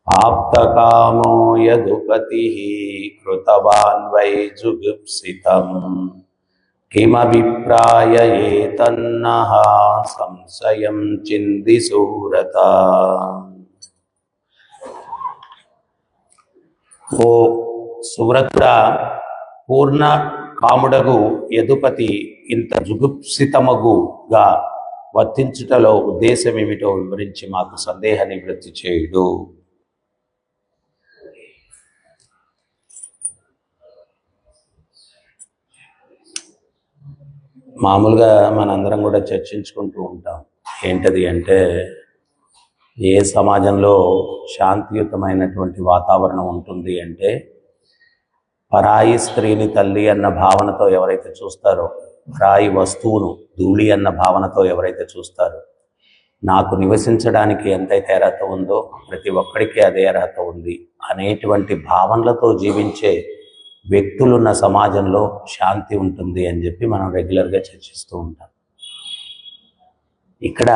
आप्तकामो यदुपतिः कृतवान् वै जुगुप्सितम् किमभिप्राययेतन्नः संशयं चिन्तिसूरता। ఓ సువ్రతుడా, పూర్ణ కాముడగు యదుపతి ఇంత జుగుప్సితమగుగా వర్తించుటలో ఉద్దేశం ఏమిటో వివరించి మాకు సందేహ నివృత్తి చేయుడు. మామూలుగా మనందరం కూడా చర్చించుకుంటూ ఉంటాం. ఏంటది అంటే, ఏ సమాజంలో శాంతియుతమైనటువంటి వాతావరణం ఉంటుంది అంటే, పరాయి స్త్రీని తల్లి అన్న భావనతో ఎవరైతే చూస్తారో, పరాయి వస్తువును ధూళి అన్న భావనతో ఎవరైతే చూస్తారో, నాకు నివసించడానికి ఎంతైతే అర్హత ఉందో ప్రతి ఒక్కడికి అదే అర్హత ఉంది అనేటువంటి భావనలతో జీవించే వ్యక్తులున్న సమాజంలో శాంతి ఉంటుంది అని చెప్పి మనం రెగ్యులర్గా చర్చిస్తూ ఉంటాం. ఇక్కడ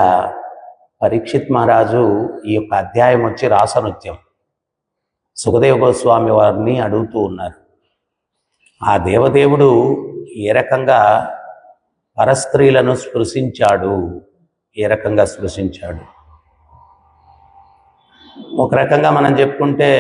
పరీక్షిత్ మహారాజు ఈ యొక్క అధ్యాయం వచ్చి రాసనృత్యం. సుఖదేవ గోస్వామి వారిని అడుగుతూ ఉన్నారు, ఆ దేవదేవుడు ఏ రకంగా పరస్త్రీలను స్పృశించాడు, ఏ రకంగా స్పృశించాడు. ఒక రకంగా మనం చెప్పుకుంటే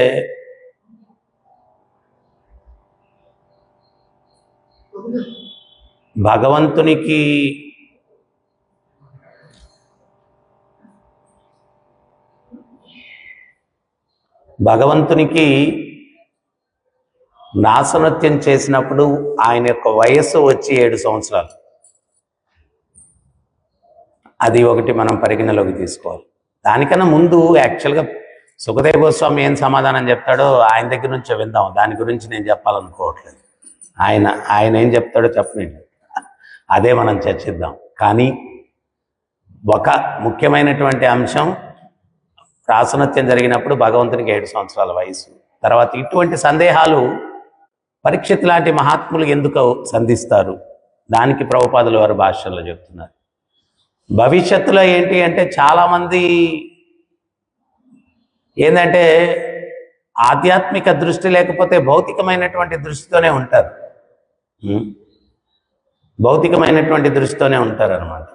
భగవంతునికి నాసనృత్యం చేసినప్పుడు ఆయన యొక్క వయస్సు వచ్చి 7 సంవత్సరాలు. అది ఒకటి మనం పరిగణలోకి తీసుకోవాలి. దానికన్నా ముందు యాక్చువల్గా సుఖదేవ గోస్వామి ఏం సమాధానం చెప్తాడో ఆయన దగ్గర నుంచి విందాం. దాని గురించి నేను చెప్పాలనుకోవట్లేదు. ఆయన ఏం చెప్తాడో చెప్పండి, అదే మనం చర్చిద్దాం. కానీ ఒక ముఖ్యమైనటువంటి అంశం, రాసనృత్యం జరిగినప్పుడు భగవంతునికి 7 సంవత్సరాల వయసు. తర్వాత ఇటువంటి సందేహాలు పరీక్షిత్ లాంటి మహాత్ములు ఎందుకు సంధిస్తారు, దానికి ప్రభుపాదుల వారి భాషల్లో చెప్తున్నారు. భవిష్యత్తులో ఏంటి అంటే, చాలామంది ఏంటంటే ఆధ్యాత్మిక దృష్టి లేకపోతే భౌతికమైనటువంటి దృష్టితోనే ఉంటారు. భౌతికమైనటువంటి దృష్టితోనే ఉంటారు అన్నమాట.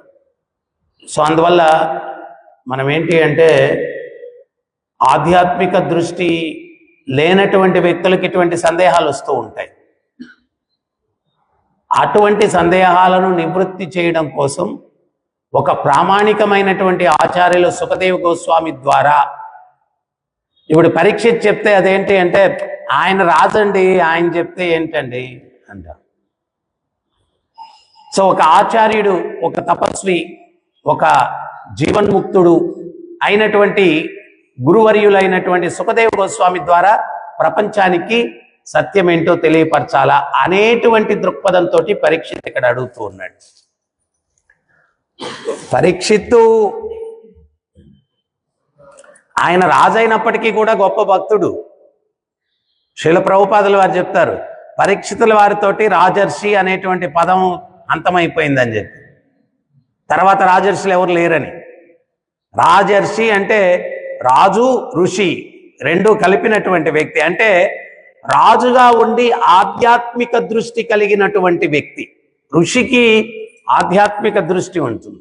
సో అందువల్ల మనం ఏంటి అంటే, ఆధ్యాత్మిక దృష్టి లేనటువంటి వ్యక్తులకి ఇటువంటి సందేహాలు వస్తూ ఉంటాయి. అటువంటి సందేహాలను నివృత్తి చేయడం కోసం ఒక ప్రామాణికమైనటువంటి ఆచార్యులు సుఖదేవ గోస్వామి ద్వారా, ఇప్పుడు పరీక్షిత్ చెప్తే అదేంటి అంటే, ఆయన రాజండి, ఆయన చెప్తే ఏంటండి అంట. సో ఒక ఆచార్యుడు, ఒక తపస్వి, ఒక జీవన్ముక్తుడు అయినటువంటి గురువర్యులైనటువంటి సుఖదేవ గోస్వామి ద్వారా ప్రపంచానికి సత్యం ఏంటో తెలియపరచాలా అనేటువంటి దృక్పథంతో పరీక్షిత్ ఇక్కడ అడుగుతూ ఉన్నాడు. పరీక్షిత్తు ఆయన రాజైనప్పటికీ కూడా గొప్ప భక్తుడు. శ్రీల ప్రభుపాదుల వారు చెప్తారు, పరీక్షితుల వారితోటి రాజర్షి అనేటువంటి పదం అంతమైపోయిందని చెప్పి, తర్వాత రాజర్షులు ఎవరు లేరని. రాజర్షి అంటే రాజు ఋషి రెండు కలిపినటువంటి వ్యక్తి, అంటే రాజుగా ఉండి ఆధ్యాత్మిక దృష్టి కలిగినటువంటి వ్యక్తి. ఋషికి ఆధ్యాత్మిక దృష్టి ఉంటుంది.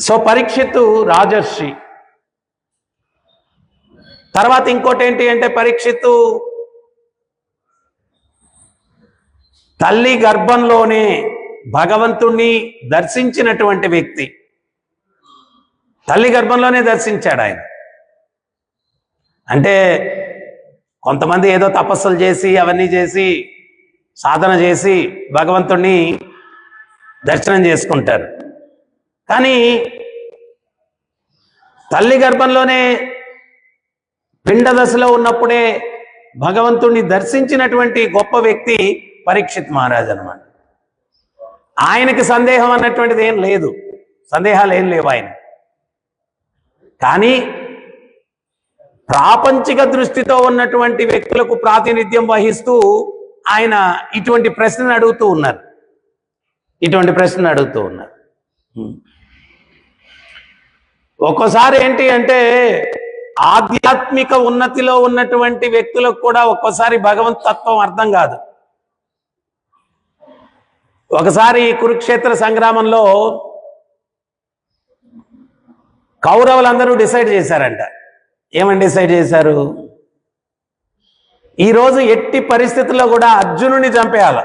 సో పరీక్షిత్తు రాజర్షి. తర్వాత ఇంకోటి ఏంటి అంటే, పరీక్షిత్తు తల్లి గర్భంలోనే భగవంతుణ్ణి దర్శించినటువంటి వ్యక్తి. తల్లి గర్భంలోనే దర్శించాడు ఆయన. అంటే కొంతమంది ఏదో తపస్సులు చేసి అవన్నీ చేసి సాధన చేసి భగవంతుణ్ణి దర్శనం చేసుకుంటారు. కానీ తల్లి గర్భంలోనే పిండ దశలో ఉన్నప్పుడే భగవంతుణ్ణి దర్శించినటువంటి గొప్ప వ్యక్తి పరీక్షిత్ మహారాజ్ అన్నమాట. ఆయనకి సందేహం అన్నటువంటిది ఏం లేదు, సందేహాలు ఏం లేవు ఆయన. కానీ ప్రాపంచిక దృష్టితో ఉన్నటువంటి వ్యక్తులకు ప్రాతినిధ్యం వహిస్తూ ఆయన ఇటువంటి ప్రశ్నలు అడుగుతూ ఉన్నారు. ఒక్కోసారి ఏంటి అంటే ఆధ్యాత్మిక ఉన్నతిలో ఉన్నటువంటి వ్యక్తులకు కూడా ఒక్కోసారి భగవంత్ తత్వం అర్థం కాదు. ఒకసారి కురుక్షేత్ర సంగ్రామంలో కౌరవులందరూ డిసైడ్ చేశారంట. ఏమని డిసైడ్ చేశారు? ఈరోజు ఎట్టి పరిస్థితుల్లో కూడా అర్జునుని చంపేయాలి.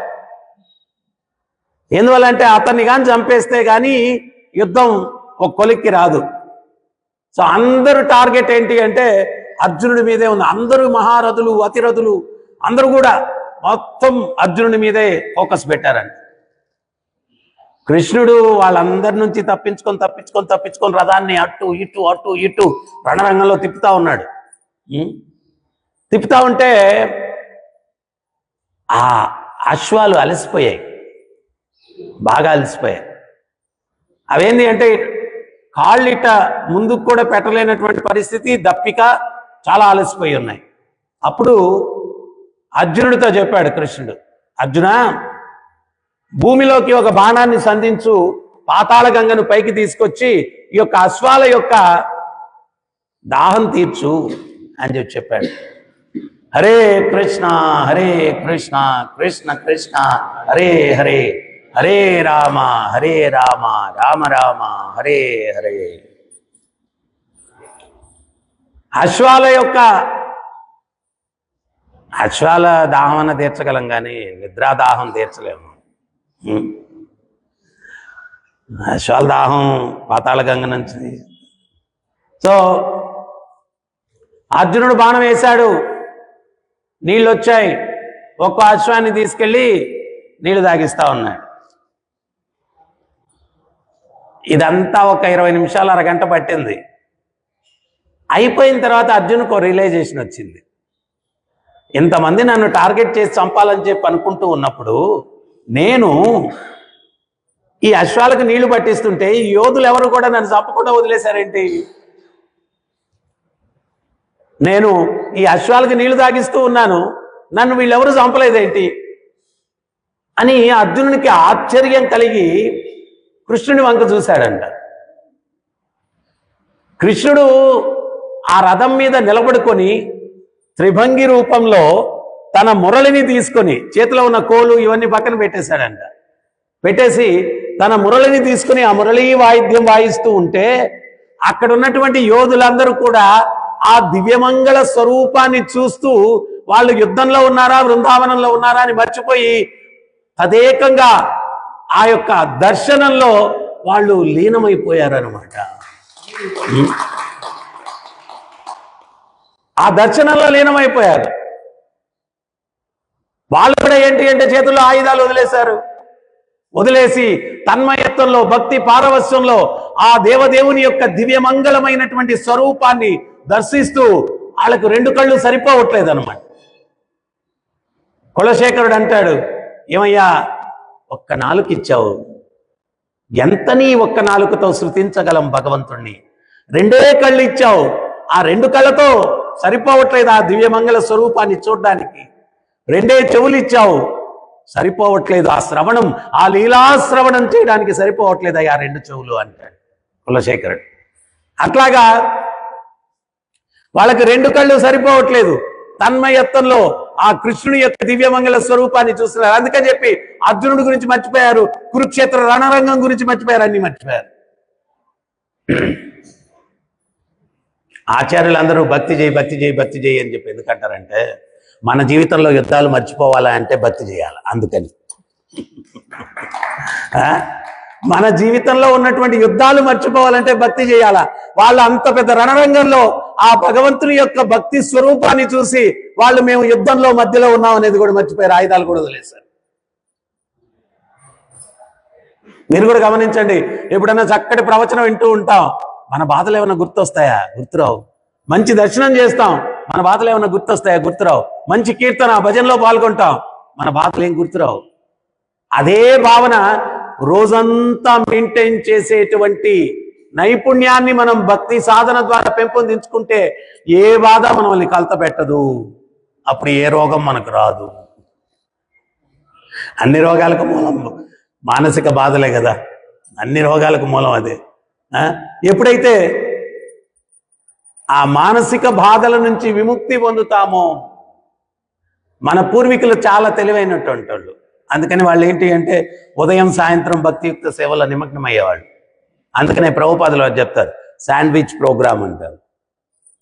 ఎందువల్లంటే అతన్ని కానీ చంపేస్తే కానీ యుద్ధం ఒక కొలిక్కి రాదు. సో అందరూ టార్గెట్ ఏంటి అంటే అర్జునుడి మీదే ఉంది. అందరూ మహారథులు, అతిరథులు అందరూ కూడా మొత్తం అర్జునుడి మీదే ఫోకస్ పెట్టారంట. కృష్ణుడు వాళ్ళందరి నుంచి తప్పించుకొని రథాన్ని అటు ఇటు రణరంగంలో తిప్పుతా ఉన్నాడు. తిప్పుతా ఉంటే ఆ అశ్వాలు అలసిపోయాయి, బాగా అలసిపోయాయి. అవేంటి అంటే కాళ్ళిట ముందుకు కూడా పెట్టలేనటువంటి పరిస్థితి, దప్పిక, చాలా అలసిపోయి ఉన్నాయి. అప్పుడు అర్జునుడితో చెప్పాడు కృష్ణుడు, అర్జున, భూమిలోకి ఒక బాణాన్ని సంధించు, పాతాళ గంగను పైకి తీసుకొచ్చి ఈ యొక్క అశ్వాల యొక్క దాహం తీర్చు అని చెప్పాడు. హరే కృష్ణ కృష్ణ కృష్ణ హరే హరే, హరే రామ రామ రామ హరే హరే. అశ్వాల దాహం తీర్చగలం కానీ నిద్రాదాహం తీర్చలేము. అశ్వాల దాహం పాతాళ గంగ నుంచి. సో అర్జునుడు బాణం వేశాడు, నీళ్ళు వచ్చాయి. ఒక్క అశ్వాన్ని తీసుకెళ్ళి నీళ్లు తాగిస్తా ఉన్నాడు. ఇదంతా ఒక 20 నిమిషాలు, అరగంట పట్టింది. అయిపోయిన తర్వాత అర్జునుకు రియలైజేషన్ వచ్చింది. ఇంతమంది నన్ను టార్గెట్ చేసి చంపాలని చెప్పి అనుకుంటూ ఉన్నప్పుడు నేను ఈ అశ్వాలకు నీళ్లు పట్టిస్తుంటే ఈ యోధులు ఎవరు కూడా నన్ను చంపకుండా వదిలేశారేంటి? నేను ఈ అశ్వాలకు నీళ్లు తాగిస్తూ ఉన్నాను, నన్ను వీళ్ళెవరు చంపలేదేంటి అని అర్జునునికి ఆశ్చర్యం కలిగి కృష్ణుని వంక చూశాడంట. కృష్ణుడు ఆ రథం మీద నిలబడుకొని త్రిభంగి రూపంలో తన మురళిని తీసుకొని, చేతిలో ఉన్న కోలు ఇవన్నీ పక్కన పెట్టేశాడంట. పెట్టేసి తన మురళిని తీసుకుని ఆ మురళీ వాయిద్యం వాయిస్తూ ఉంటే అక్కడ ఉన్నటువంటి యోధులందరూ కూడా ఆ దివ్యమంగళ స్వరూపాన్ని చూస్తూ వాళ్ళు యుద్ధంలో ఉన్నారా, బృందావనంలో ఉన్నారా అని మర్చిపోయి తదేకంగా ఆ యొక్క దర్శనంలో వాళ్ళు లీనమైపోయారనమాట. ఆ దర్శనంలో లీనమైపోయారు. వాళ్ళు కూడా ఏంటి అంటే చేతుల్లో ఆయుధాలు వదిలేశారు. వదిలేసి తన్మయత్వంలో, భక్తి పారవస్యంలో ఆ దేవదేవుని యొక్క దివ్యమంగళమైనటువంటి స్వరూపాన్ని దర్శిస్తూ వాళ్ళకు 2 కళ్ళు సరిపోవట్లేదు అనమాట. కులశేఖరుడు అంటాడు, ఏమయ్యా, ఒక్క నాలుక ఇచ్చావు, ఎంత నీ ఒక్క నాలుకతో శృతించగలం భగవంతుణ్ణి? 2 కళ్ళు ఇచ్చావు, ఆ 2 కళ్ళతో సరిపోవట్లేదు ఆ దివ్యమంగళ స్వరూపాన్ని చూడ్డానికి. 2 చెవులు ఇచ్చావు, సరిపోవట్లేదు ఆ శ్రవణం, ఆ లీలాశ్రవణం చేయడానికి సరిపోవట్లేదు ఆ 2 చెవులు అంటాడు కులశేఖరుడు. అట్లాగా వాళ్ళకి 2 కళ్ళు సరిపోవట్లేదు. తన్మయత్వంలో ఆ కృష్ణుని యొక్క దివ్యమంగళ స్వరూపాన్ని చూస్తున్నారు. అందుకని చెప్పి అర్జునుడి గురించి మర్చిపోయారు, కురుక్షేత్ర రణరంగం గురించి మర్చిపోయారు, అన్ని మర్చిపోయారు. ఆచార్యులందరూ భక్తి చేయి అని చెప్పి ఎందుకంటారంటే, మన జీవితంలో యుద్ధాలు మర్చిపోవాలా అంటే భక్తి చేయాలి. అందుకని మన జీవితంలో ఉన్నటువంటి యుద్ధాలు మర్చిపోవాలంటే భక్తి చేయాలా. వాళ్ళు అంత పెద్ద రణరంగంలో ఆ భగవంతుని యొక్క భక్తి స్వరూపాన్ని చూసి వాళ్ళు మేము యుద్ధంలో మధ్యలో ఉన్నాం అనేది కూడా మర్చిపోయారు, ఆయుధాలు కూడా వదిలేశారు. మీరు కూడా గమనించండి, ఎప్పుడన్నా చక్కటి ప్రవచనం వింటూ ఉంటాం, మన బాధలు ఏమైనా గుర్తొస్తాయా? గుర్తురావు. మంచి దర్శనం చేస్తాం, మన బాధలు ఏమైనా గుర్తొస్తాయా? గుర్తురావు. మంచి కీర్తన, భజనలో పాల్గొంటాం, మన బాధలు ఏం గుర్తురావు. అదే భావన రోజంతా మెయింటైన్ చేసేటువంటి నైపుణ్యాన్ని మనం భక్తి సాధన ద్వారా పెంపొందించుకుంటే ఏ బాధ మనల్ని కలత పెట్టదు. అప్పుడు ఏ రోగం మనకు రాదు. అన్ని రోగాలకు మూలం మానసిక బాధలే కదా, అన్ని రోగాలకు మూలం అదే. ఎప్పుడైతే ఆ మానసిక బాధల నుంచి విముక్తి పొందుతామో. మన పూర్వీకులు చాలా తెలివైనటువంటి వాళ్ళు. అందుకని వాళ్ళు ఏంటి అంటే ఉదయం సాయంత్రం భక్తియుక్త సేవలో నిమగ్నం అయ్యేవాళ్ళు. అందుకనే ప్రభుపాదులు వారు చెప్తారు శాండ్విచ్ ప్రోగ్రామ్ అంటారు.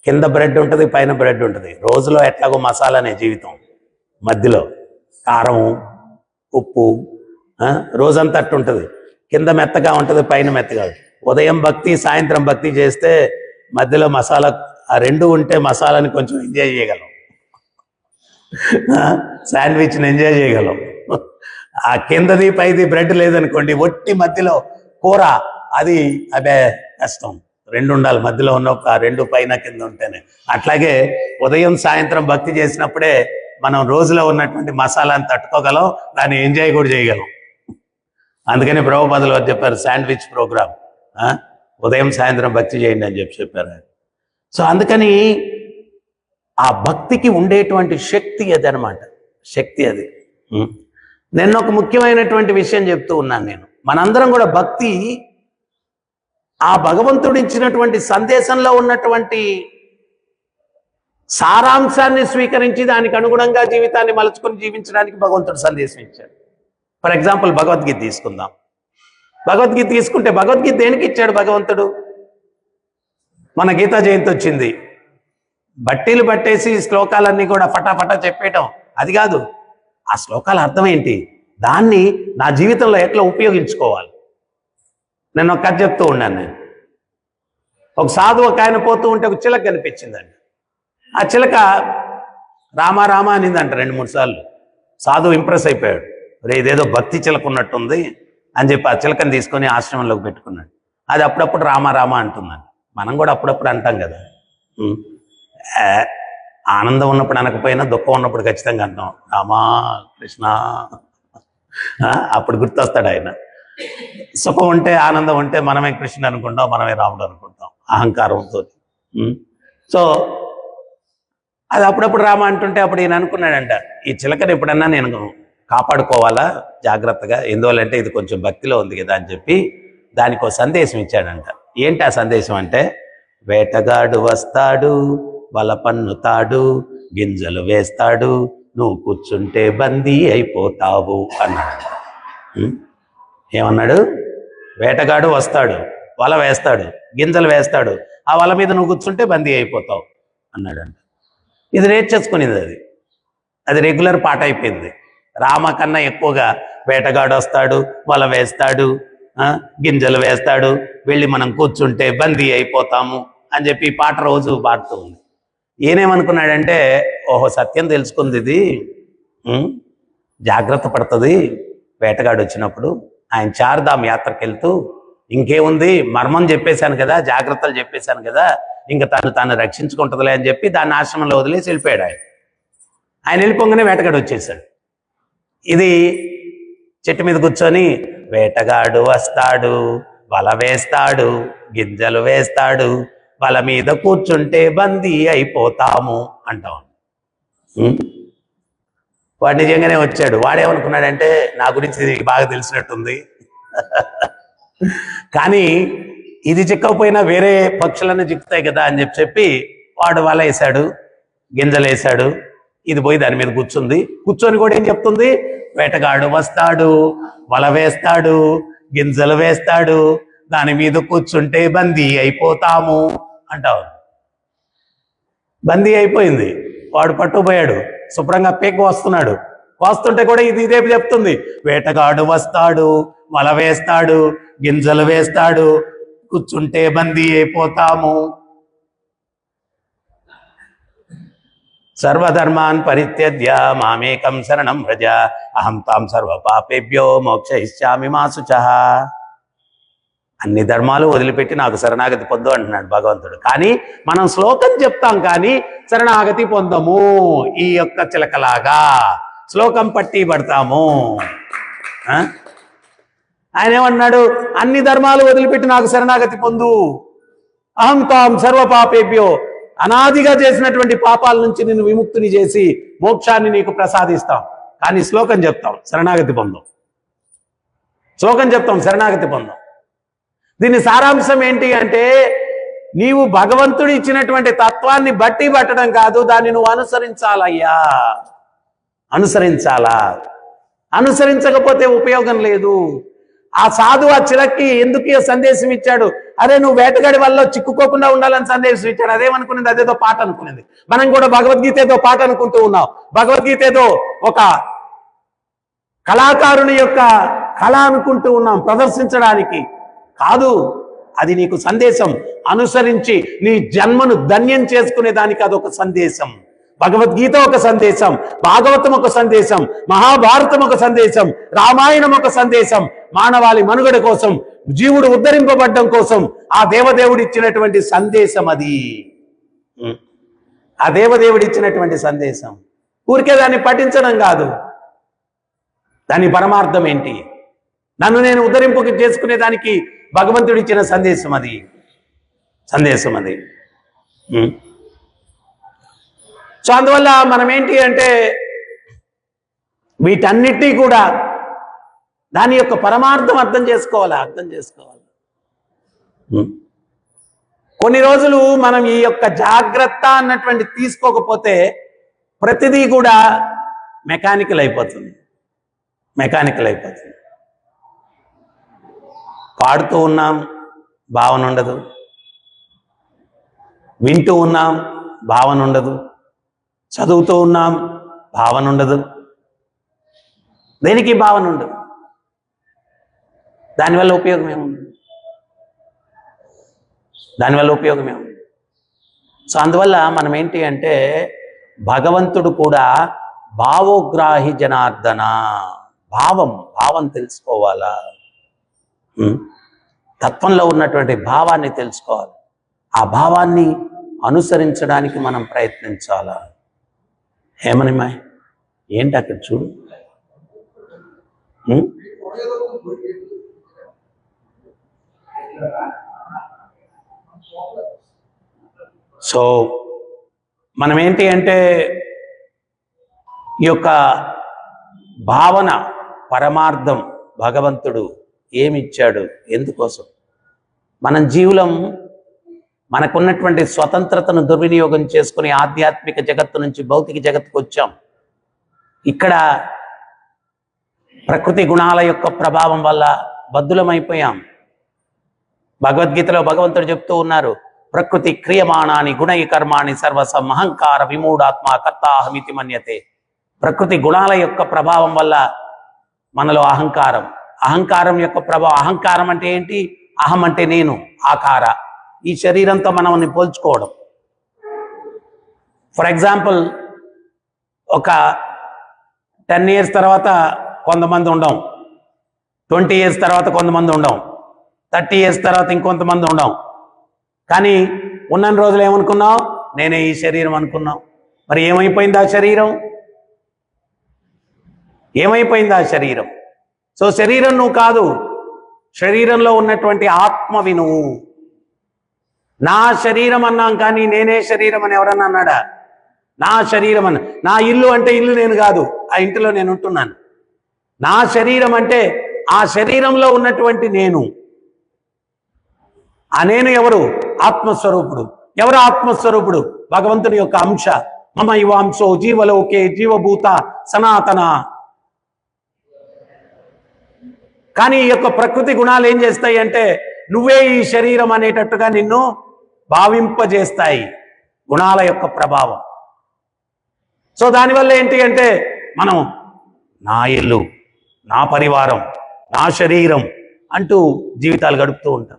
కింద బ్రెడ్ ఉంటుంది, పైన బ్రెడ్ ఉంటుంది. రోజులో ఎట్లాగో మసాలానే జీవితం, మధ్యలో కారం ఉప్పు రోజంతా అట్టు ఉంటుంది. కింద మెత్తగా ఉంటుంది, పైన మెత్తగా ఉంటుంది. ఉదయం భక్తి సాయంత్రం భక్తి చేస్తే మధ్యలో మసాలా, ఆ రెండు ఉంటే మసాలాని కొంచెం ఎంజాయ్ చేయగలం, శాండ్విచ్ని ఎంజాయ్ చేయగలం. ఆ కిందది పైది బ్రెడ్ లేదనుకోండి, ఒట్టి మధ్యలో కూర, అది అదే కష్టం. రెండు ఉండాలి, మధ్యలో ఉన్న ఒక రెండు పైన కింద ఉంటేనే. అట్లాగే ఉదయం సాయంత్రం భక్తి చేసినప్పుడే మనం రోజులో ఉన్నటువంటి మసాలాని తట్టుకోగలం, దాన్ని ఎంజాయ్ కూడా చేయగలం. అందుకని ప్రభుపాదులు వారు చెప్పారు శాండ్విచ్ ప్రోగ్రామ్, ఉదయం సాయంత్రం భక్తి చేయండి అని చెప్పారు. సో అందుకని ఆ భక్తికి ఉండేటువంటి శక్తి అది అనమాట, శక్తి అది. నేను ఒక ముఖ్యమైనటువంటి విషయం చెప్తూ ఉన్నాను. నేను మనందరం కూడా భక్తి ఆ భగవంతుడు ఇచ్చినటువంటి సందేశంలో ఉన్నటువంటి సారాంశాన్ని స్వీకరించి దానికి అనుగుణంగా జీవితాన్ని మలుచుకొని జీవించడానికి భగవంతుడు సందేశం ఇచ్చాడు. ఫర్ ఎగ్జాంపుల్ భగవద్గీత తీసుకుందాం. భగవద్గీత తీసుకుంటే భగవద్గీత దేనికి ఇచ్చాడు భగవంతుడు? మన గీతా జయంతి వచ్చింది, బట్టీలు పట్టేసి శ్లోకాలన్నీ కూడా ఫటాఫటా చెప్పేయటం అది కాదు. ఆ శ్లోకాల అర్థం ఏంటి, దాన్ని నా జీవితంలో ఎట్లా ఉపయోగించుకోవాలి. నేను ఒక కథ చెప్తూ ఉన్నాను. నేను ఒక సాధువు ఒక ఆయన పోతూ ఉంటే ఒక చిలక కనిపించిందండి. ఆ చిలక రామా రామా అనిందంట 2-3 సార్లు. సాధువు ఇంప్రెస్ అయిపోయాడు, రే ఇదేదో భక్తి చిలక ఉన్నట్టుంది అని చెప్పి ఆ చిలకని తీసుకొని ఆశ్రమంలోకి పెట్టుకున్నాడు. అది అప్పుడప్పుడు రామా రామా అంటున్నాను. మనం కూడా అప్పుడప్పుడు అంటాం కదా, ఆనందం ఉన్నప్పుడు అనకపోయినా దుఃఖం ఉన్నప్పుడు ఖచ్చితంగా అంటాం రామా కృష్ణ, అప్పుడు గుర్తొస్తాడు ఆయన. సుఖం ఉంటే ఆనందం ఉంటే మనమే కృష్ణుడు అనుకుంటాం, మనమే రాముడు అనుకుంటాం అహంకారంతో. సో అది అప్పుడప్పుడు రామ అంటుంటే అప్పుడు ఈయన అనుకున్నాడంట, ఈ చిలకని ఎప్పుడన్నా నేను కాపాడుకోవాలా జాగ్రత్తగా, ఎందువల్లంటే ఇది కొంచెం భక్తిలో ఉంది కదా అని చెప్పి దానికి ఒక సందేశం ఇచ్చాడంట. ఏంటి ఆ సందేశం అంటే, వేటగాడు వస్తాడు వల పన్నుతాడు గింజలు వేస్తాడు నువ్వు కూర్చుంటే బందీ అయిపోతావు అన్నాడు. ఏమన్నాడు? వేటగాడు వస్తాడు, వల వేస్తాడు, గింజలు వేస్తాడు, ఆ వల మీద నువ్వు కూర్చుంటే బందీ అయిపోతావు అన్నాడంట. ఇది నేర్చేసుకునేది, అది రెగ్యులర్ పాట అయిపోయింది. రామ కన్నా ఎక్కువగా వేటగాడు వస్తాడు, వల వేస్తాడు, గింజలు వేస్తాడు, వెళ్ళి మనం కూర్చుంటే బందీ అయిపోతాము అని చెప్పి ఈ పాట రోజు పాడుతూ ఉంది. ఈయనేమనుకున్నాడంటే, ఓహో సత్యం తెలుసుకుంది, ఇది జాగ్రత్త పడుతుంది. వేటగాడు వచ్చినప్పుడు ఆయన చార్ధామ్ యాత్రకు వెళ్తూ ఇంకేముంది మర్మం చెప్పేశాను కదా, జాగ్రత్తలు చెప్పేశాను కదా, ఇంకా తాను రక్షించుకుంటుందిలే అని చెప్పి దాన్ని ఆశ్రమంలో వదిలేసి వెళ్ళిపోయాడు. ఆయన వెళ్ళిపోగానే వేటగాడు వచ్చేసాడు. ఇది చెట్టు మీద కూర్చొని వేటగాడు వస్తాడు, వల వేస్తాడు, గింజలు వేస్తాడు, వల మీద కూర్చుంటే బందీ అయిపోతాము అంటాం. వాడు నిజంగానే వచ్చాడు. వాడేమనుకున్నాడంటే, నా గురించి బాగా తెలిసినట్టుంది కానీ ఇది చిక్కకపోయినా వేరే పక్షులన్నీ చిక్కుతాయి కదా అని చెప్పి వాడు వల వేశాడు, గింజలు వేశాడు, ఇది పోయి దాని మీద కూర్చుంది. కూర్చొని కూడా ఏం చెప్తుంది, వేటగాడు వస్తాడు, వల వేస్తాడు, గింజలు వేస్తాడు, దాని మీద కూర్చుంటే బందీ అయిపోతాము అంటావు. బందీ అయిపోయింది, వాడు పట్టుకుపోయాడు, శుభ్రంగా పేకు వస్తున్నాడు. వస్తుంటే కూడా ఇదే చెప్తుంది, వేటగాడు వస్తాడు, వల వేస్తాడు, గింజలు వేస్తాడు, కూర్చుంటే బందీ అయిపోతాము. సర్వధర్మాన్ పరిత్యజ్య మామేకం శరణం వ్రజ అహం తాం సర్వ పాపేభ్యో మోక్షయిష్యామి మా శుచః. అన్ని ధర్మాలు వదిలిపెట్టి నాకు శరణాగతి పొందు అంటున్నాడు భగవంతుడు. కానీ మనం శ్లోకం చెప్తాం కానీ శరణాగతి పొందము. ఈ యొక్క చిలకలాగా శ్లోకం పట్టి పడతాము. ఆయన ఏమన్నాడు, అన్ని ధర్మాలు వదిలిపెట్టి నాకు శరణాగతి పొందు, అహం తాం సర్వ పాపేభ్యో, అనాదిగా చేసినటువంటి పాపాల నుంచి నిన్ను విముక్తిని చేసి మోక్షాన్ని నీకు ప్రసాదిస్తాం. కానీ శ్లోకం చెప్తాం శరణాగతి పొందాం, శ్లోకం చెప్తాం శరణాగతి పొందాం. దీని సారాంశం ఏంటి అంటే, నీవు భగవంతుడు ఇచ్చినటువంటి తత్వాన్ని బట్టి పట్టడం కాదు, దాన్ని నువ్వు అనుసరించాలయ్యా. అనుసరించాలా? అనుసరించకపోతే ఉపయోగం లేదు. ఆ సాధు ఆ చిలక్కి ఎందుకు సందేశం ఇచ్చాడు? అరే నువ్వు వేటగాడి వల్ల చిక్కుకోకుండా ఉండాలని సందేశం ఇచ్చాడు. అదేమనుకునేది? అదేదో పాట అనుకునేది. మనం కూడా భగవద్గీత ఏదో పాట అనుకుంటూ ఉన్నాం. భగవద్గీత ఏదో ఒక కళాకారుని యొక్క కళ అనుకుంటూ ఉన్నాం ప్రదర్శించడానికి. కాదు, అది నీకు సందేశం. అనుసరించి నీ జన్మను ధన్యం చేసుకునే దానికి అదొక సందేశం. భగవద్గీత ఒక సందేశం, భాగవతం ఒక సందేశం, మహాభారతం ఒక సందేశం, రామాయణం ఒక సందేశం. మానవాళి మనుగడ కోసం, జీవుడు ఉద్ధరింపబడ్డం కోసం ఆ దేవదేవుడు ఇచ్చినటువంటి సందేశం అది. ఆ దేవదేవుడు ఇచ్చినటువంటి సందేశం. ఊరికే దాన్ని పఠించడం కాదు. దాని పరమార్థం ఏంటి? నన్ను నేను ఉద్ధరింపు చేసుకునే దానికి భగవంతుడు ఇచ్చిన సందేశం అది. సందేశం అది. సో అందువల్ల మనం ఏంటి అంటే వీటన్నిటినీ కూడా దాని యొక్క పరమార్థం అర్థం చేసుకోవాలి. కొన్ని రోజులు మనం ఈ యొక్క జాగ్రత్త అన్నటువంటి తీసుకోకపోతే ప్రతిదీ కూడా మెకానికల్ అయిపోతుంది. పాడుతూ ఉన్నాం, భావన ఉండదు. వింటూ ఉన్నాం, భావన ఉండదు. చదువుతూ ఉన్నాం, భావన ఉండదు. దేనికి భావన ఉండదు? దానివల్ల ఉపయోగం ఏముంది? సో అందువల్ల మనం ఏంటి అంటే భగవంతుడు కూడా భావోగ్రాహి జనార్దన. భావం తెలుసుకోవాలా? తత్వంలో ఉన్నటువంటి భావాన్ని తెలుసుకోవాలి. ఆ భావాన్ని అనుసరించడానికి మనం ప్రయత్నించాలా? ఏమనిమా ఏంటి అక్కడ చూడు. సో మనం ఏంటి అంటే ఈ యొక్క భావన పరమార్థం భగవంతుడు ఏమిచ్చాడు, ఎందుకోసం? మనం జీవులం మనకున్నటువంటి స్వతంత్రతను దుర్వినియోగం చేసుకుని ఆధ్యాత్మిక జగత్తు నుంచి భౌతిక జగత్తుకు వచ్చాం. ఇక్కడ ప్రకృతి గుణాల యొక్క ప్రభావం వల్ల బద్ధులమైపోయాం. భగవద్గీతలో భగవంతుడు చెప్తూ ఉన్నారు, ప్రకృతి క్రియమాణాని గుణై కర్మాణి సర్వసం అహంకార విమూఢాత్మ కర్తాహమితి మన్యతే. ప్రకృతి గుణాల యొక్క ప్రభావం వల్ల మనలో అహంకారం యొక్క ప్రభావం. అహంకారం అంటే ఏంటి? అహం అంటే నేను, ఆకార, ఈ శరీరంతో మనల్ని పోల్చుకోవడం. ఫర్ ఎగ్జాంపుల్, ఒక 10 years తర్వాత కొంతమంది ఉండం, 20 years తర్వాత కొంతమంది ఉండం, 30 years తర్వాత ఇంకొంతమంది ఉండం. కానీ ఉన్న రోజులు ఏమనుకున్నాం? నేనే ఈ శరీరం అనుకున్నాం. మరి ఏమైపోయింది ఆ శరీరం? సో శరీరం నువ్వు కాదు, శరీరంలో ఉన్నటువంటి ఆత్మవి నువ్వు. నా శరీరం అన్నాం, కానీ నేనే శరీరం అని ఎవరన్నా అన్నాడా? నా శరీరం అన్న. నా ఇల్లు అంటే ఇల్లు నేను కాదు, ఆ ఇంటిలో నేను ఉంటున్నాను. నా శరీరం అంటే ఆ శరీరంలో ఉన్నటువంటి నేను. ఆ నేను ఎవరు? ఆత్మస్వరూపుడు. ఎవరు ఆత్మస్వరూపుడు? భగవంతుని యొక్క అంశ. మమ ఇవాంశో జీవలోకే జీవభూత సనాతన. కానీ ఈ యొక్క ప్రకృతి గుణాలు ఏం చేస్తాయి అంటే నువ్వే ఈ శరీరం అనేటట్టుగా నిన్ను భావింపజేస్తాయి, గుణాల యొక్క ప్రభావం. సో దానివల్ల ఏంటి అంటే మనం నా ఇల్లు, నా పరివారం, నా శరీరం అంటూ జీవితాలు గడుపుతూ ఉంటాం.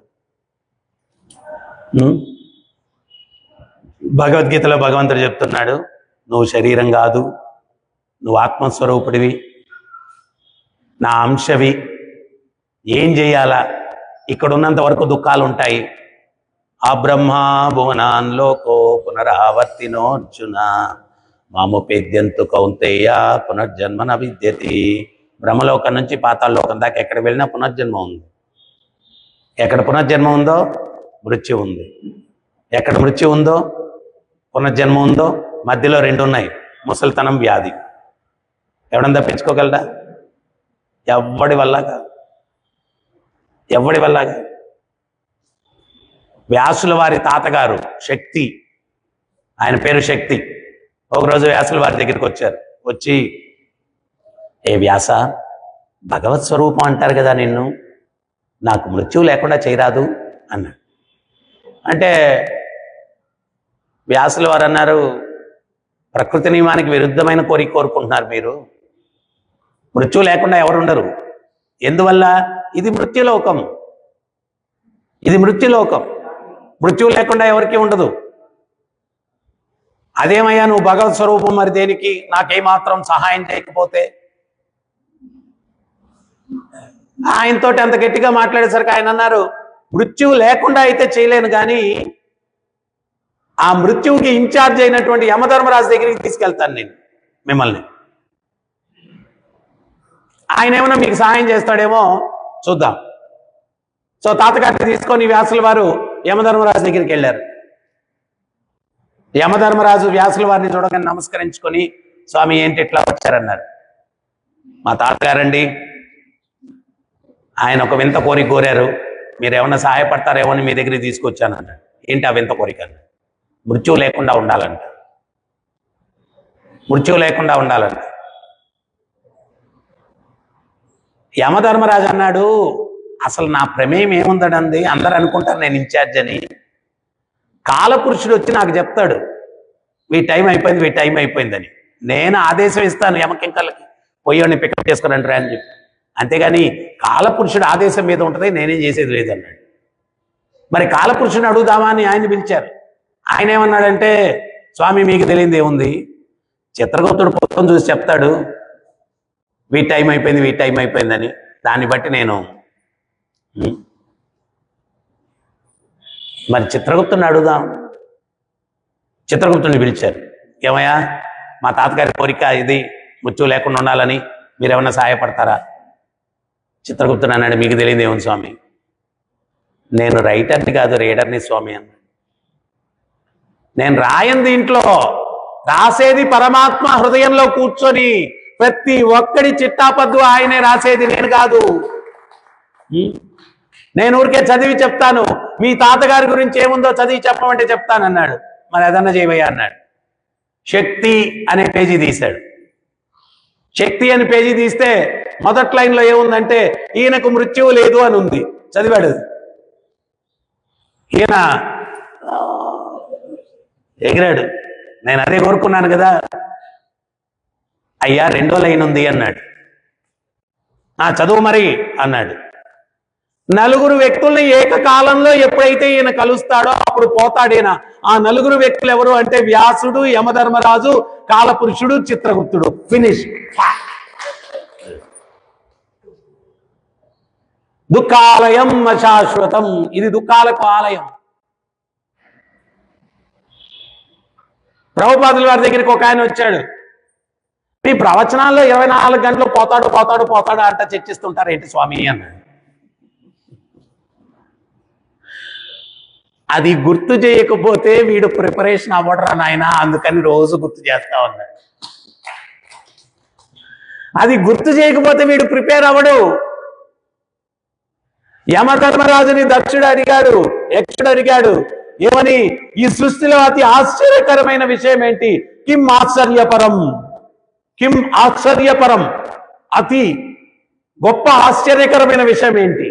భగవద్గీతలో భగవంతుడు చెప్తున్నాడు, నువ్వు శరీరం కాదు, నువ్వు ఆత్మస్వరూపుడివి, నా అంశవి. ఏం చేయాలా? ఇక్కడ ఉన్నంత వరకు దుఃఖాలు ఉంటాయి. ఆ బ్రహ్మ భువనాన్ లోకో పునరావర్తినోర్జున మాముపేద్యంతు కౌంతేయ పునర్జన్మన విద్యతి. బ్రహ్మలోకం నుంచి పాతాళలోకం దాకా ఎక్కడ వెళ్ళినా పునర్జన్మ ఉంది. ఎక్కడ పునర్జన్మ ఉందో మృత్యు ఉంది. ఎక్కడ మృత్యు ఉందో పునర్జన్మ ఉందో మధ్యలో 2 ఉన్నాయి, ముసలితనం, వ్యాధి. ఎవడన్నా తప్పించుకోగలరా? ఎవడి వల్ల కాదు. వ్యాసుల వారి తాతగారు శక్తి, ఆయన పేరు శక్తి. ఒకరోజు వ్యాసుల వారి దగ్గరికి వచ్చారు. వచ్చి, ఏ వ్యాస, భగవత్ స్వరూపం అంటారు కదా నిన్ను, నాకు మృత్యువు లేకుండా చేయరాదు అన్నాడు. అంటే వ్యాసుల వారు అన్నారు, ప్రకృతి నియమానికి విరుద్ధమైన కోరిక కోరుకుంటున్నారు మీరు. మృత్యువు లేకుండా ఎవరుండరు. ఎందువల్ల? ఇది మృత్యులోకం, ఇది మృత్యులోకం. మృత్యువు లేకుండా ఎవరికి ఉండదు. అదేమయ్యా నువ్వు భగవత్ స్వరూపం, మరి దేనికి నాకేమాత్రం సహాయం చేయకపోతే? ఆయనతో అంత గట్టిగా మాట్లాడేసరికి ఆయన అన్నారు, మృత్యువు లేకుండా అయితే చేయలేను, కానీ ఆ మృత్యువుకి ఇన్ఛార్జ్ అయినటువంటి యమధర్మరాజు దగ్గరికి తీసుకెళ్తాను నేను మిమ్మల్ని. ఆయన ఏమన్నా మీకు సహాయం చేస్తాడేమో చూద్దాం. సో తాతగారిని తీసుకొని వ్యాసుల వారు యమధర్మరాజు దగ్గరికి వెళ్ళారు. యమధర్మరాజు వ్యాసుల వారిని చూడగానే నమస్కరించుకొని, స్వామి ఏంటి ఇట్లా వచ్చారన్నారు. మా తాతగారండి, ఆయన ఒక వింత కోరిక కోరారు, మీరు ఏమన్నా సహాయపడతారేమో అని మీ దగ్గరికి తీసుకొచ్చాను అన్నాడు. ఏంటి ఆ వింత కోరిక అన్నాడు. మృత్యువు లేకుండా ఉండాలంట, మృత్యువు లేకుండా ఉండాలంట. యమధర్మరాజు అన్నాడు, అసలు నా ప్రమేయం ఏముందడండి, అందరు అనుకుంటారు నేను ఇన్ఛార్జ్ అని. కాలపురుషుడు వచ్చి నాకు చెప్తాడు, మీ టైం అయిపోయింది, మీ టైం అయిపోయిందని. నేను ఆదేశం ఇస్తాను యమకింకర్లకి, పోయేవాడిని పికప్ చేసుకురంటారా అని చెప్పి. అంతేగాని కాలపురుషుడు ఆదేశం మీద ఉంటుంది, నేనేం చేసేది లేదన్నాడు. మరి కాలపురుషుడిని అడుగుదామా అని ఆయన్ని పిలిచారు. ఆయన ఏమన్నాడంటే, స్వామి మీకు తెలియదు ఏముంది, చిత్రగుప్తుడు పుస్తకం చూసి చెప్తాడు వీ టైం అయిపోయింది, వీ టైం అయిపోయిందని. దాన్ని బట్టి నేను మరి చిత్రగుప్తుని అడుగుదాం. చిత్రగుప్తుని పిలిచారు. ఏమయ్యా, మా తాతగారి కోరిక ఇది, మృత్యువు లేకుండా ఉండాలని, మీరేమన్నా సహాయపడతారా? చిత్రగుప్తుని అన్నాడు, మీకు తెలియదు ఏముంది స్వామి, నేను రైటర్ని కాదు రీడర్ని స్వామి అన్నాడు. నేను రాయని దీంట్లో, రాసేది పరమాత్మ హృదయంలో కూర్చొని ప్రతి ఒక్కడి చిట్టాపద్దు ఆయనే రాసేది, నేను కాదు. నేను ఊరికే చదివి చెప్తాను, మీ తాతగారి గురించి ఏముందో చదివి చెప్పమంటే చెప్తానన్నాడు. మరి ఏదన్నా చేయవయ్యా అన్నాడు. శక్తి అనే పేజీ తీశాడు. శక్తి అని పేజీ తీస్తే మొదటి లైన్లో ఏముందంటే, ఈయనకు మృత్యువు లేదు అని ఉంది. చదివాడు. ఈయన ఎగిరాడు. నేను అదే కోరుకున్నాను కదా. అయ్యా రెండో లైన్ ఉంది అన్నాడు. చదువు మరి అన్నాడు. నలుగురు వ్యక్తుల్ని ఏకకాలంలో ఎప్పుడైతే ఈయన కలుస్తాడో అప్పుడు పోతాడు ఈయన. ఆ నలుగురు వ్యక్తులు ఎవరు అంటే, వ్యాసుడు, యమధర్మరాజు, కాలపురుషుడు, చిత్రగుప్తుడు. ఫినిష్. దుఃఖాలయం అశాశ్వతం, ఇది దుఃఖాలకు ఆలయం. ప్రభుపాదుల వారి దగ్గరికి ఒక ఆయన వచ్చాడు. మీ ప్రవచనాల్లో 24 గంటలు పోతాడు పోతాడు పోతాడు అంట చర్చిస్తుంటారు ఏంటి స్వామి అన్నాడు. అది గుర్తు చేయకపోతే వీడు ప్రిపరేషన్ అవ్వడరా నాయన, అందుకని రోజు గుర్తు చేస్తా ఉన్నాడు. అది గుర్తు చేయకపోతే వీడు ప్రిపేర్ అవ్వడు. యమధర్మరాజుని దక్షుడు అడిగాడు, యక్షుడు అడిగాడు, ఏమని, ఈ సృష్టిలో అతి ఆశ్చర్యకరమైన విషయం ఏంటి? కిం ఆశ్చర్యపరం, కిం ఆశ్చర్యపరం, అతి గొప్ప ఆశ్చర్యకరమైన విషయం ఏంటి?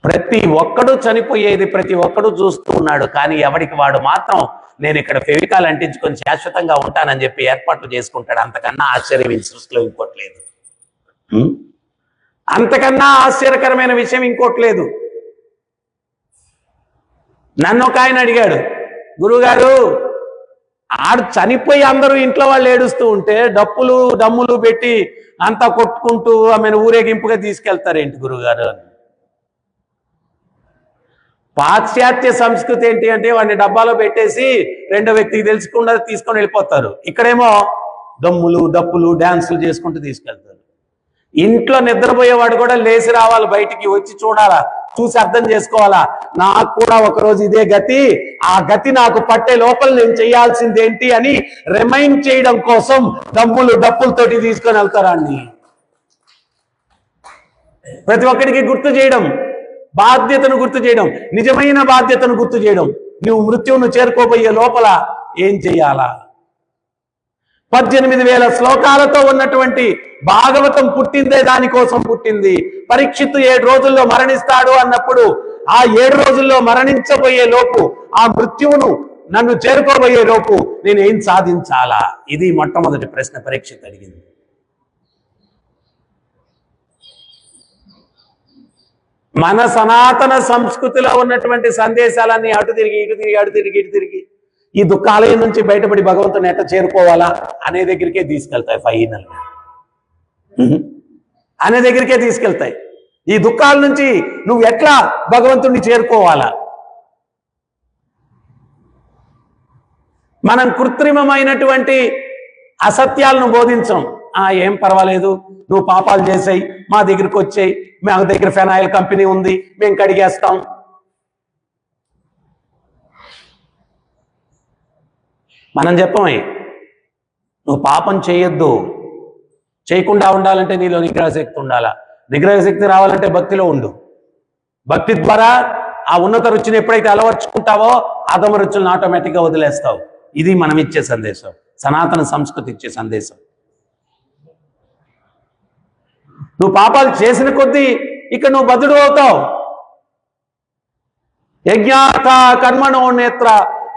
ప్రతి ఒక్కడు చనిపోయేది ప్రతి ఒక్కడు చూస్తూ ఉన్నాడు, కానీ ఎవడికి వాడు మాత్రం నేను ఇక్కడ ఫెవికాల్ అంటించుకొని శాశ్వతంగా ఉంటానని చెప్పి ఏర్పాట్లు చేసుకుంటాడు. అంతకన్నా ఆశ్చర్యం ఈ సృష్టిలో ఇంకోట్లేదు. అంతకన్నా ఆశ్చర్యకరమైన విషయం ఇంకోట్లేదు. నన్ను ఒక ఆయన అడిగాడు, గురువుగారు ఆడు చనిపోయి అందరూ ఇంట్లో వాళ్ళు ఏడుస్తూ ఉంటే డప్పులు డమ్ములు పెట్టి అంతా కొట్టుకుంటూ ఆమెను ఊరేగింపుగా తీసుకెళ్తారేంటి గురువుగారు అని. పాశ్చాత్య సంస్కృతి ఏంటి అంటే, వాడిని డబ్బాలో పెట్టేసి రెండో వ్యక్తికి తెలుసుకుండా తీసుకొని వెళ్ళిపోతారు. ఇక్కడేమో దమ్ములు డప్పులు డాన్సులు చేసుకుంటూ తీసుకెళ్తారు. ఇంట్లో నిద్రపోయేవాడు కూడా లేచి రావాలి, బయటికి వచ్చి చూడాలా, చూసి అర్థం చేసుకోవాలా, నాకు కూడా ఒకరోజు ఇదే గతి, ఆ గతి నాకు పట్టే లోపల నేను చేయాల్సింది ఏంటి అని రిమైండ్ చేయడం కోసం దమ్ములు డప్పులతోటి తీసుకొని వెళ్తారాన్ని. ప్రతి ఒక్కడికి గుర్తు చేయడం. బాధ్యతను గుర్తు చేయడం, నిజమైన బాధ్యతను గుర్తు చేయడం. నువ్వు మృత్యువును చేరుకోబోయే లోపల ఏం చెయ్యాలా? 18,000 శ్లోకాలతో ఉన్నటువంటి భాగవతం పుట్టిందే దానికోసం పుట్టింది. పరీక్షిత్తు 7 రోజుల్లో మరణిస్తాడు అన్నప్పుడు ఆ 7 రోజుల్లో మరణించబోయే లోపు, ఆ మృత్యువును నన్ను చేరుకోబోయే లోపు నేను ఏం సాధించాలా? ఇది మొట్టమొదటి ప్రశ్న పరీక్షిత్తు అడిగింది. మన సనాతన సంస్కృతిలో ఉన్నటువంటి సందేశాలన్నీ అటు తిరిగి ఇటు తిరిగి అటు తిరిగి ఇటు తిరిగి ఈ దుఃఖాలయం నుంచి బయటపడి భగవంతుని ఎట్లా చేరుకోవాలా అనే దగ్గరికే తీసుకెళ్తాయి. ఫైనల్ అనే దగ్గరికే తీసుకెళ్తాయి. ఈ దుఃఖాల నుంచి నువ్వు ఎట్లా భగవంతుడిని చేరుకోవాలా? మనం కృత్రిమమైనటువంటి అసత్యాలను బోధించం. ఏం పర్వాలేదు, నువ్వు పాపాలు చేసాయి, మా దగ్గరికి వచ్చాయి, మా దగ్గర ఫెనాయిల్ కంపెనీ ఉంది, మేము కడిగేస్తాం. మనం చెప్పమే, నువ్వు పాపం చేయొద్దు, చేయకుండా ఉండాలంటే నీలో నిగ్రహశక్తి ఉండాలా. నిగ్రహశక్తి రావాలంటే భక్తిలో ఉండు. భక్తి ద్వారా ఆ ఉన్నత రుచిని ఎప్పుడైతే అలవర్చుకుంటావో అధమ రుచులను ఆటోమేటిక్గా వదిలేస్తావు. ఇది మనం ఇచ్చే సందేశం, సనాతన సంస్కృతి ఇచ్చే సందేశం. నువ్వు పాపాలు చేసిన కొద్దీ ఇక నువ్వు బదుడు అవుతావు. యజ్ఞార్థ కర్మణో నేత్ర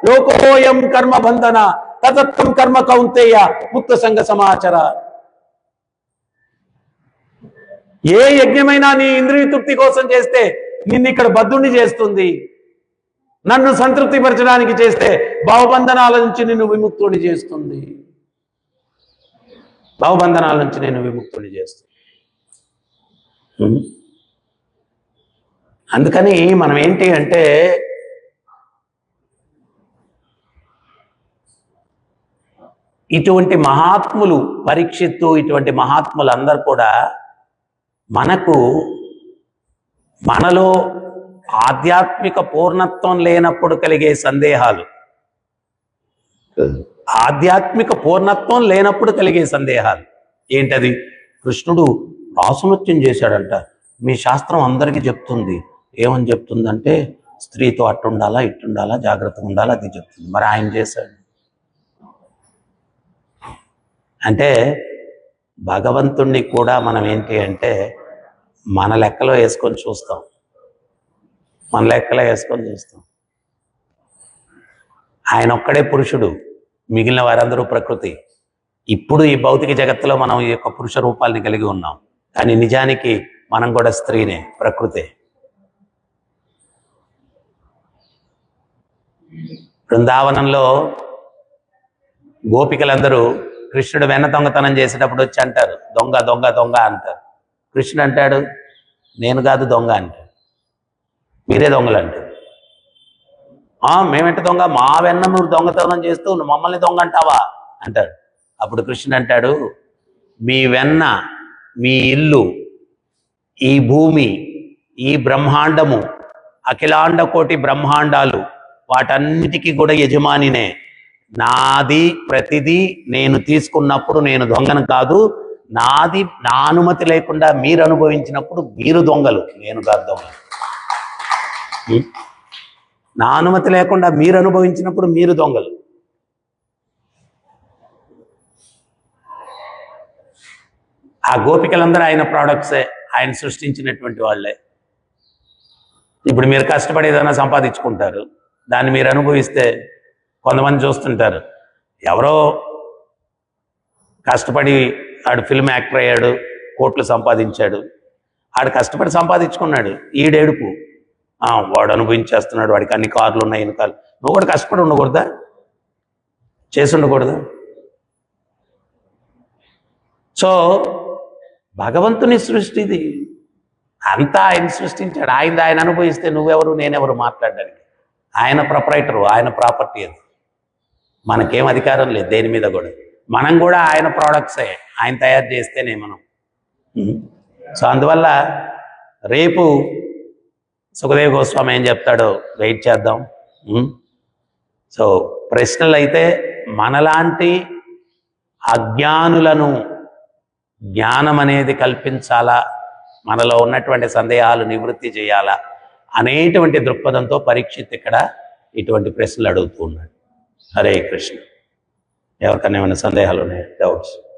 లోకోయం కర్మ బంధన తతత్వం కర్మ కౌంతేయ ముక్త సంఘ సమాచార. ఏ యజ్ఞమైనా నీ ఇంద్రియ తృప్తి కోసం చేస్తే నిన్ను ఇక్కడ బద్ధుణ్ణి చేస్తుంది. నన్ను సంతృప్తి పరచడానికి చేస్తే భావబంధనాల నుంచి నిన్ను విముక్తుని చేస్తుంది. భావబంధనాల నుంచి నేను విముక్తుని చేస్తుంది. అందుకని మనం ఏంటి అంటే ఇటువంటి మహాత్ములు, పరీక్షిత్తు, ఇటువంటి మహాత్ములు అందరూ కూడా మనలో ఆధ్యాత్మిక పూర్ణత్వం లేనప్పుడు కలిగే సందేహాలు, ఆధ్యాత్మిక పూర్ణత్వం లేనప్పుడు కలిగే సందేహాలు ఏంటది? కృష్ణుడు రాసనృత్యం చేశాడంట, మీ శాస్త్రం అందరికీ చెప్తుంది. ఏమని చెప్తుందంటే స్త్రీతో అట్టుండాలా, ఇట్టుండాలా, జాగ్రత్తగా ఉండాలా, అది చెప్తుంది. మరి ఆయన చేశాడు అంటే భగవంతుణ్ణి కూడా మనం ఏంటి అంటే మన లెక్కలో వేసుకొని చూస్తాం. మన లెక్కలో వేసుకొని చూస్తాం. ఆయన ఒక్కడే పురుషుడు, మిగిలిన వారందరూ ప్రకృతి. ఇప్పుడు ఈ భౌతిక జగత్తులో మనం ఈ యొక్క పురుష రూపాలని కలిగి ఉన్నాం, కానీ నిజానికి మనం కూడా స్త్రీనే, ప్రకృతే. బృందావనంలో గోపికలందరూ కృష్ణుడు వెన్న దొంగతనం చేసేటప్పుడు వచ్చి అంటారు, దొంగ దొంగ దొంగ అంటారు. కృష్ణుడు అంటాడు, నేను కాదు దొంగ అంటాడు, మీరే దొంగలు అంటారు. మేమెంట దొంగ, మా వెన్న నువ్వు దొంగతనం చేస్తూ నువ్వు మమ్మల్ని దొంగ అంటావా అంటాడు. అప్పుడు కృష్ణుడు అంటాడు, మీ వెన్న, మీ ఇల్లు, ఈ భూమి, ఈ బ్రహ్మాండము, అఖిలాండ కోటి బ్రహ్మాండాలు, వాటన్నిటికీ కూడా యజమానినే. నాది ప్రతిదీ నేను తీసుకున్నప్పుడు నేను దొంగను కాదు. నాది నా అనుమతి లేకుండా మీరు అనుభవించినప్పుడు మీరు దొంగలు, నేను కాదు దొంగ. నా అనుమతి లేకుండా మీరు అనుభవించినప్పుడు మీరు దొంగలు. ఆ గోపికలందరూ ఆయన ప్రోడక్ట్సే, ఆయన సృష్టించినటువంటి వాళ్ళే. ఇప్పుడు మీరు కష్టపడి ఏదైనా సంపాదించుకుంటారు, దాన్ని మీరు అనుభవిస్తే కొంతమంది చూస్తుంటారు, ఎవరో కష్టపడి ఆడు ఫిల్మ్ యాక్టర్ అయ్యాడు, కోట్లు సంపాదించాడు, ఆడు కష్టపడి సంపాదించుకున్నాడు, ఈడేడుపు, వాడు అనుభవించేస్తున్నాడు, వాడికి అన్ని కార్లు ఉన్నాయి, ఎన్ని కార్లు. నువ్వు కూడా కష్టపడి ఉండకూడదా? చేసి ఉండకూడదా? సో భగవంతుని సృష్టిది అంతా ఆయన సృష్టించాడు. ఆయన అనుభవిస్తే నువ్వెవరు, నేనెవరు మాట్లాడడానికి? ఆయన ప్రొపరైటరు, ఆయన ప్రాపర్టీ అది. మనకేం అధికారం లేదు దేని మీద కూడా. మనం కూడా ఆయన ప్రోడక్ట్సే, ఆయన తయారు చేస్తేనే మనం. సో అందువల్ల రేపు సుఖదేవ్ గోస్వామి ఏం చెప్తాడో వెయిట్ చేద్దాం. సో ప్రశ్నలు అయితే మనలాంటి అజ్ఞానులను జ్ఞానం అనేది కల్పించాలా, మనలో ఉన్నటువంటి సందేహాలు నివృత్తి చేయాలా అనేటువంటి దృక్పథంతో పరీక్షిత్ ఇక్కడ ఇటువంటి ప్రశ్నలు అడుగుతూ ఉన్నాడు. హరే కృష్ణ. ఎవరికైనా ఏమైనా సందేహాలు ఉన్నాయా, డౌట్స్?